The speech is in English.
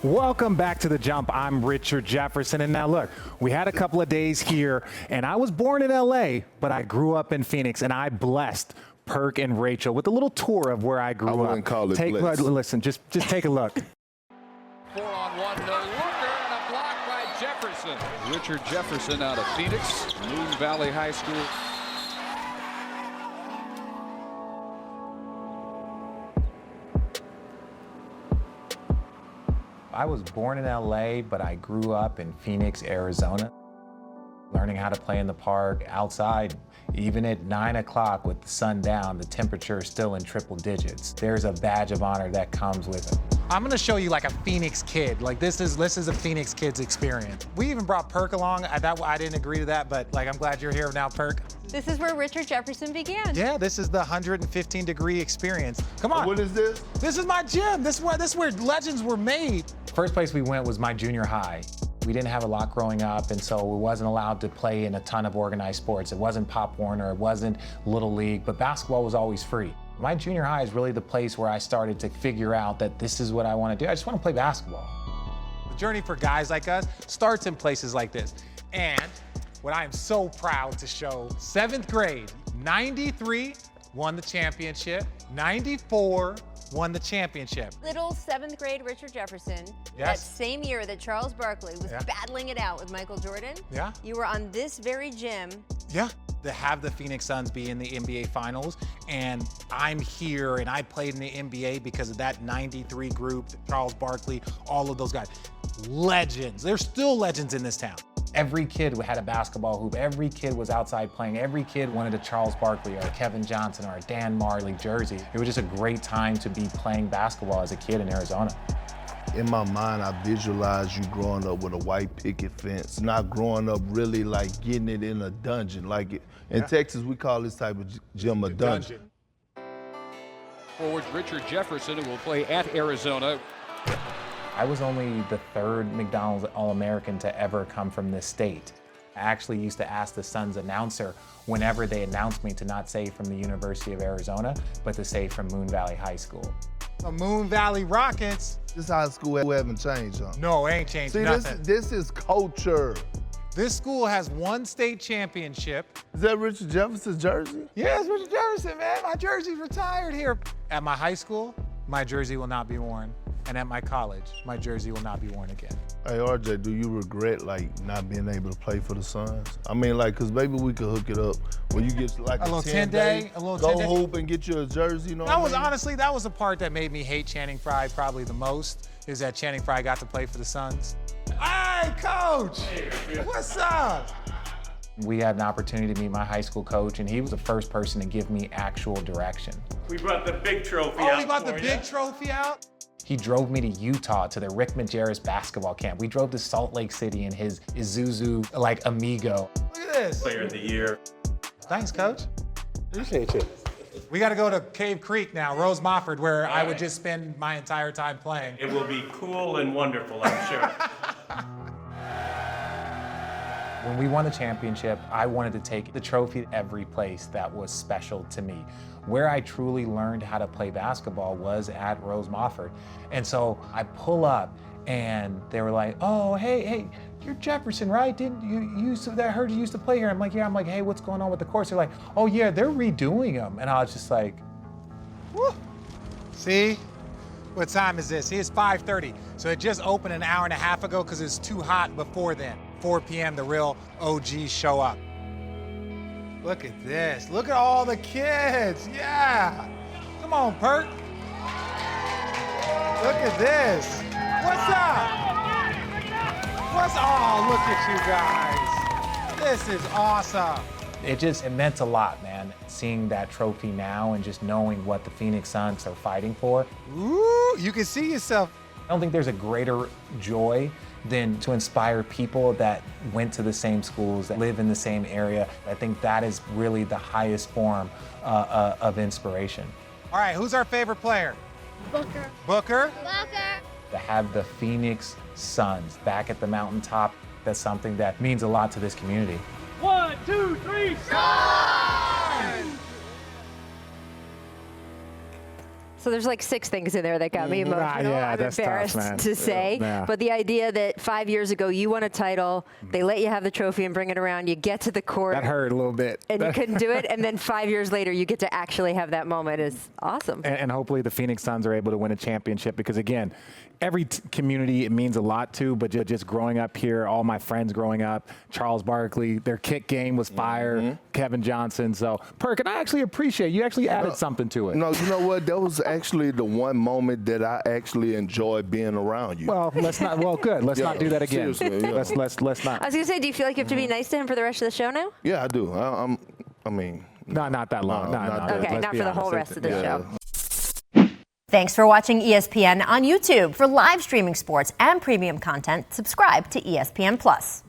Welcome back to The Jump. I'm Richard Jefferson. And now look, we had a couple of days here, and I was born in LA, but I grew up in Phoenix, and I blessed Perk and Rachel with a little tour of where I grew up. I wouldn't call it blessed. Listen, just take a look. 4-on-1, no looker, and a block by Jefferson. Richard Jefferson out of Phoenix, Moon Valley High School. I was born in LA, but I grew up in Phoenix, Arizona. Learning how to play in the park, outside, even at 9 o'clock with the sun down, the temperature is still in triple digits. There's a badge of honor that comes with it. I'm gonna show you like a Phoenix kid. Like this is a Phoenix kid's experience. We even brought Perk along. I didn't agree to that, but like I'm glad you're here now, Perk. This is where Richard Jefferson began. Yeah, this is the 115-degree experience. Come on. What is this? This is my gym. This is where legends were made. First place we went was my junior high. We didn't have a lot growing up, and so we wasn't allowed to play in a ton of organized sports. It wasn't Pop Warner, it wasn't Little League, but basketball was always free. My junior high is really the place where I started to figure out that this is what I want to do. I just want to play basketball. The journey for guys like us starts in places like this. And what I am so proud to show, 7th grade, 93 won the championship, 94 won the championship. Little 7th grade Richard Jefferson, Yes. that same year that Charles Barkley was battling it out with Michael Jordan, Yeah. you were on this very gym. Yeah. To have the Phoenix Suns be in the NBA Finals, and I'm here, and I played in the NBA because of that 93 group, Charles Barkley, all of those guys. Legends. There's still legends in this town. Every kid had a basketball hoop. Every kid was outside playing. Every kid wanted a Charles Barkley or a Kevin Johnson or a Dan Marley jersey. It was just a great time to be playing basketball as a kid in Arizona. In my mind, I visualize you growing up with a white picket fence, not growing up really like getting it in a dungeon. Like in Texas, we call this type of gym a dungeon. Forward Richard Jefferson, who will play at Arizona. I was only the 3rd McDonald's All-American to ever come from this state. I actually used to ask the Suns announcer whenever they announced me to not say from the University of Arizona, but to say from Moon Valley High School. The Moon Valley Rockets. This high school haven't changed, huh? No, it ain't changed See, nothing. this is culture. This school has 1 state championship. Is that Richard Jefferson's jersey? Yes, Richard Jefferson, man. My jersey's retired here. At my high school, my jersey will not be worn. And at my college, my jersey will not be worn again. Hey, RJ, do you regret, like, not being able to play for the Suns? I mean, like, because maybe we could hook it up when you get, like, a little 10-day, a little go 10-day. hoop and get you a jersey, you know That what was I mean? honestly, that was the part that made me hate Channing Frye probably the most, is that Channing Frye got to play for the Suns. Hey, Coach! What's up? We had an opportunity to meet my high school coach, and he was the first person to give me actual direction. We brought the big trophy out. Oh, we brought the for big ya. trophy out? He drove me to Utah to the Rick Majerus basketball camp. We drove to Salt Lake City in his Isuzu, like, Amigo. Look at this. Player of the year. Thanks, Coach. Appreciate you. We got to go to Cave Creek now, Rose Mofford, where I would just spend my entire time playing. It will be cool and wonderful, I'm sure. When we won the championship, I wanted to take the trophy every place that was special to me. Where I truly learned how to play basketball was at Rose Mofford. And so I pull up and they were like, oh, hey, you're Jefferson, right? Didn't you I heard you used to play here. I'm like, yeah. I'm like, hey, what's going on with the course? They're like, oh yeah, they're redoing them. And I was just like, whew. See? What time is this? See, it's 5:30. So it just opened an hour and a half ago because it's too hot before then. 4 p.m., the real OGs show up. Look at this. Look at all the kids. Yeah. Come on, Perk. Look at this. What's up? Oh, look at you guys. This is awesome. It meant a lot, man, seeing that trophy now and just knowing what the Phoenix Suns are fighting for. Ooh, you can see yourself. I don't think there's a greater joy than to inspire people that went to the same schools, that live in the same area. I think that is really the highest form of inspiration. All right, who's our favorite player? Booker. Booker? Booker. To have the Phoenix Suns back at the mountaintop, that's something that means a lot to this community. 1, 2, 3, shine! So there's like 6 things in there that got me emotional. yeah, I'm that's embarrassed tough, man. to say. Yeah. But the idea that 5 years ago you won a title, they let you have the trophy and bring it around, you get to the court. That hurt a little bit. And you couldn't do it, and then 5 years later you get to actually have that moment is awesome. And hopefully the Phoenix Suns are able to win a championship because, again, every community it means a lot to, but just growing up here, all my friends growing up, Charles Barkley, their kick game was fire, Kevin Johnson. So, Perk, and I actually appreciate you actually added something to it. No, you know what? That was actually the one moment that I actually enjoyed being around you. Well, let's not. Well, good. Let's not do that again. Seriously, yeah. Let's not. I was going to say, do you feel like you have to be nice to him for the rest of the show now? Yeah, I do. I mean. No, not that long. No, No, not no. that. Okay, Let's not be for the honest. whole rest of the Yeah. show. Thanks for watching ESPN on YouTube. For live streaming sports and premium content, subscribe to ESPN+.